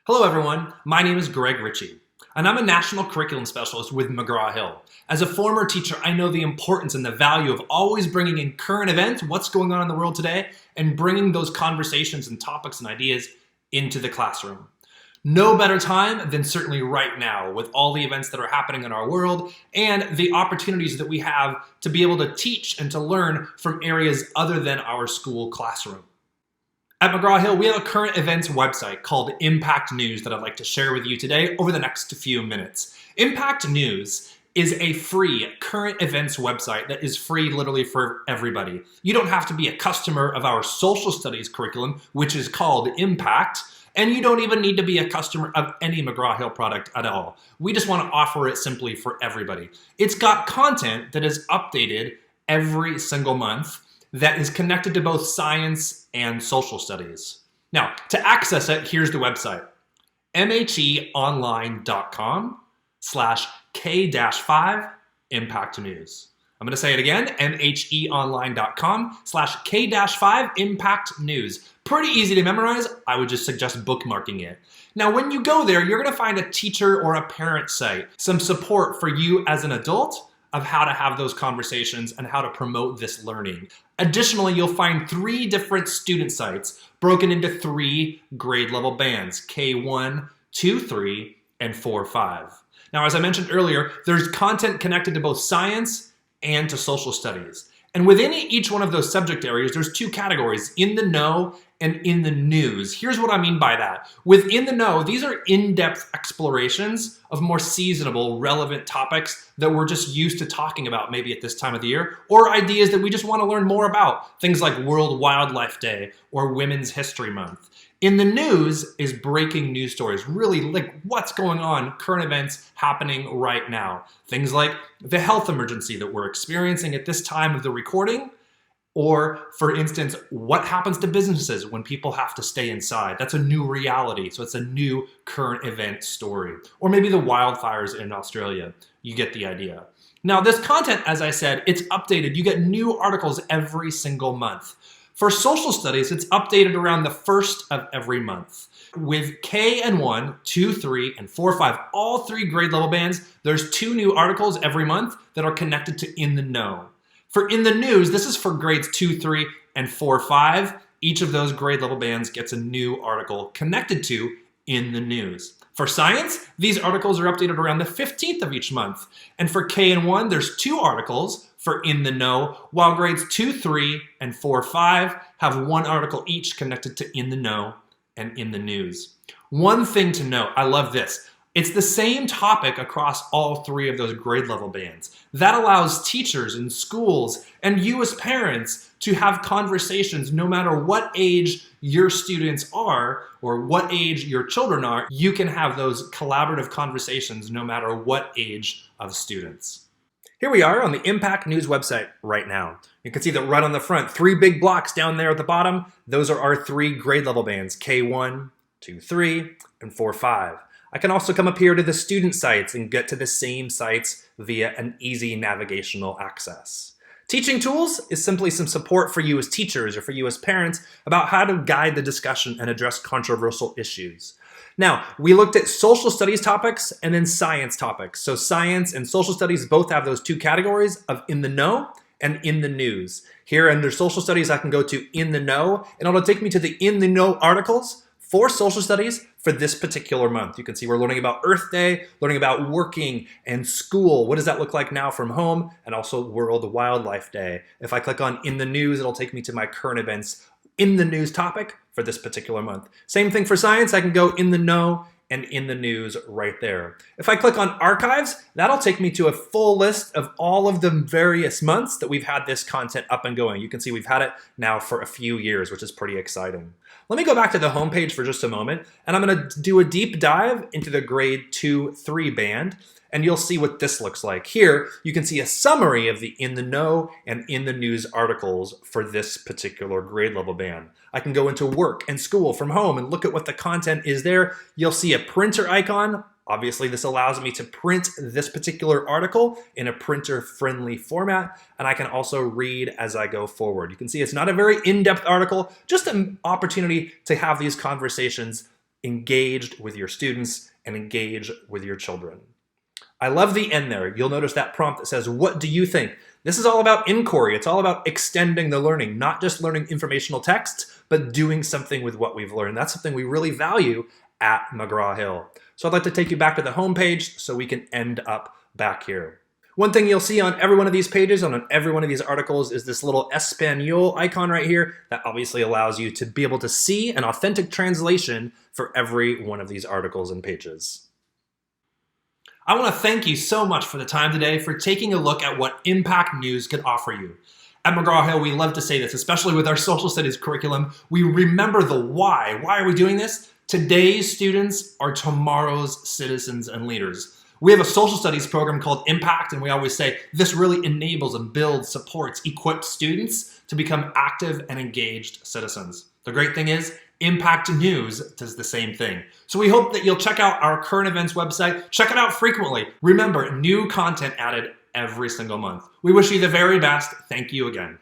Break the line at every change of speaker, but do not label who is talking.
Hello everyone, my name is Greg Ritchie, and I'm a National Curriculum Specialist with McGraw-Hill. As a former teacher, I know the importance and the value of always bringing in current events, what's going on in the world today, and bringing those conversations and topics and ideas into the classroom. No better time than certainly right now with all the events that are happening in our world and the opportunities that we have to be able to teach and to learn from areas other than our school classroom. At McGraw-Hill, we have a current events website called Impact News that I'd like to share with you today over the next few minutes. Impact News is a free current events website that is free literally for everybody. You don't have to be a customer of our social studies curriculum, which is called Impact, and you don't even need to be a customer of any McGraw-Hill product at all. We just want to offer it simply for everybody. It's got content that is updated every single month that is connected to both science and social studies. Now, to access it, here's the website, mheonline.com/K-5 Impact News. I'm going to say it again, mheonline.com/K-5 Impact News. Pretty easy to memorize. I would just suggest bookmarking it. Now, when you go there, you're going to find a teacher or a parent site, some support for you as an adult of how to have those conversations and how to promote this learning. Additionally, you'll find 3 different student sites broken into 3 grade level bands, K1, 2, 3, and 4, 5. Now, as I mentioned earlier, there's content connected to both science and to social studies. And within each one of those subject areas, there's 2 categories, in the know and in the news. Here's what I mean by that. Within the know, these are in-depth explorations of more seasonable, relevant topics that we're just used to talking about maybe at this time of the year, or ideas that we just want to learn more about, things like World Wildlife Day or Women's History Month. In the news is breaking news stories, really like what's going on, current events happening right now. Things like the health emergency that we're experiencing at this time of the recording, or for instance, what happens to businesses when people have to stay inside? That's a new reality, so it's a new current event story. Or maybe the wildfires in Australia, you get the idea. Now this content, as I said, it's updated. You get new articles every single month. For social studies, it's updated around the 1st of every month. With K and 1, 2, 3, and 4, 5, all 3 grade level bands, there's 2 new articles every month that are connected to In the Know. For In the News, this is for grades 2, 3, and 4, 5. Each of those grade level bands gets a new article connected to In the News. For science, these articles are updated around the 15th of each month. And for K and 1, there's 2 articles for In the Know, while grades 2, 3, and 4, 5 have 1 article each connected to In the Know and In the News. One thing to note, I love this. It's the same topic across all 3 of those grade level bands. That allows teachers and schools and you as parents to have conversations no matter what age your students are or what age your children are. You can have those collaborative conversations no matter what age of students. Here we are on the Impact News website right now. You can see that right on the front, 3 big blocks down there at the bottom. Those are our 3 grade level bands, K1, 2, 3, and 4, 5. I can also come up here to the student sites and get to the same sites via an easy navigational access. Teaching tools is simply some support for you as teachers or for you as parents about how to guide the discussion and address controversial issues. Now, we looked at social studies topics and then science topics. So science and social studies both have those 2 categories of In the Know and In the News. Here under social studies, I can go to In the Know, and it'll take me to the In the Know articles for social studies for this particular month. You can see we're learning about Earth Day, learning about working and school. What does that look like now from home? And also World Wildlife Day. If I click on In the News, it'll take me to my current events in the news topic for this particular month. Same thing for science. I can go In the Know and In the News right there. If I click on Archives, that'll take me to a full list of all of the various months that we've had this content up and going. You can see we've had it now for a few years, which is pretty exciting. Let me go back to the homepage for just a moment, and I'm going to do a deep dive into the grade 2, 3 band, and you'll see what this looks like. Here, you can see a summary of the In the Know and In the News articles for this particular grade level band. I can go into work and school from home and look at what the content is there. You'll see a printer icon. Obviously, this allows me to print this particular article in a printer-friendly format, and I can also read as I go forward. You can see it's not a very in-depth article, just an opportunity to have these conversations engaged with your students and engage with your children. I love the end there. You'll notice that prompt that says, what do you think? This is all about inquiry. It's all about extending the learning, not just learning informational texts, but doing something with what we've learned. That's something we really value at McGraw-Hill. So I'd like to take you back to the home page so we can end up back here. One thing you'll see on every one of these pages, on every one of these articles, is this little Espanol icon right here that obviously allows you to be able to see an authentic translation for every one of these articles and pages. I want to thank you so much for the time today, for taking a look at what Impact News could offer you. At McGraw-Hill, we love to say this, especially with our social studies curriculum. We remember the why. Why are we doing this? Today's students are tomorrow's citizens and leaders. We have a social studies program called Impact, and we always say this really enables and builds, supports, equips students to become active and engaged citizens. The great thing is, Impact News does the same thing. So we hope that you'll check out our current events website. Check it out frequently. Remember, new content added every single month. We wish you the very best. Thank you again.